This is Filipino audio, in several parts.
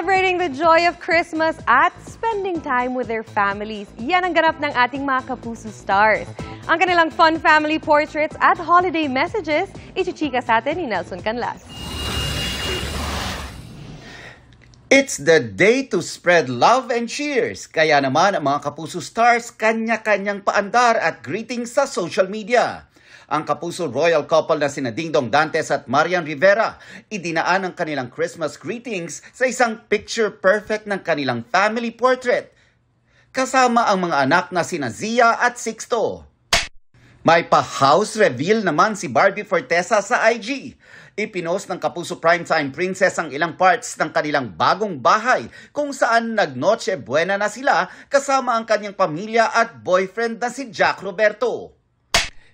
Celebrating the joy of Christmas at spending time with their families. Yan ang ganap ng ating mga Kapuso stars. Ang kanilang fun family portraits at holiday messages, ichichika sa atin ni Nelson Canlas. It's the day to spread love and cheers. Kaya naman ang mga Kapuso stars kanya-kanyang paandar at greetings sa social media. Ang Kapuso royal couple na sina Dingdong Dantes at Marian Rivera, idinaan ang kanilang Christmas greetings sa isang picture-perfect ng kanilang family portrait. Kasama ang mga anak na sina Zia at Sixto. May pa-house reveal naman si Barbie Fortesa sa IG. Ipinost ng Kapuso Primetime Princess ang ilang parts ng kanilang bagong bahay kung saan nag-Noche Buena na sila kasama ang kanyang pamilya at boyfriend na si Jack Roberto.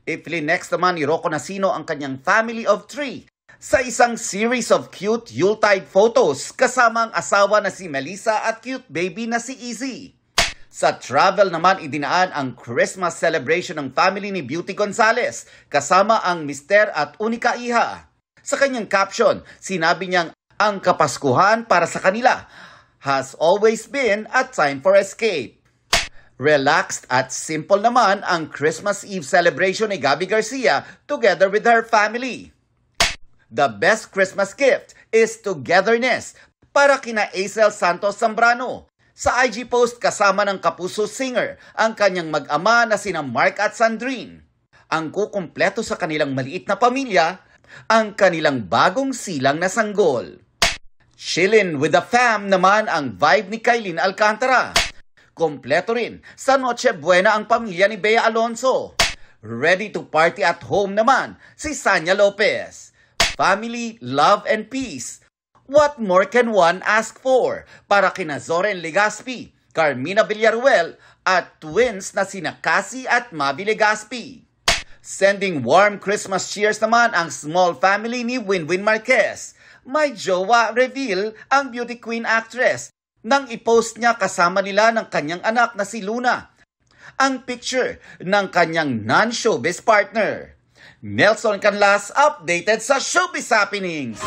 Next naman ni Rocco Nasino ang kanyang family of 3 sa isang series of cute Yuletide photos kasama ang asawa na si Melissa at cute baby na si Izzy. Sa travel naman idinaan ang Christmas celebration ng family ni Beauty Gonzalez kasama ang mister at unika iha. Sa kanyang caption, sinabi niyang ang Kapaskuhan para sa kanila has always been a time for escape. Relaxed at simple naman ang Christmas Eve celebration ni Gabby Garcia together with her family. The best Christmas gift is togetherness para kina Aisel Santos Zambrano. Sa IG post kasama ng Kapuso singer ang kanyang mag-ama na sina Mark at Sandrine. Ang kukumpleto sa kanilang maliit na pamilya, ang kanilang bagong silang na sanggol. Chillin' with the fam naman ang vibe ni Kailin Alcantara. Kompleto rin sa Noche Buena ang pamilya ni Bea Alonso. Ready to party at home naman si Sanya Lopez. Family, love and peace. What more can one ask for para kina Zoren Legaspi, Carmina Villaruel at twins na sina Cassie at Mavi Legaspi. Sending warm Christmas cheers naman ang small family ni Winwin Marquez. May jowa reveal ang beauty queen actress nang i-post niya kasama nila ng kanyang anak na si Luna. Ang picture ng kanyang non-showbiz partner. Nelson Canlas updated sa Showbiz Happenings.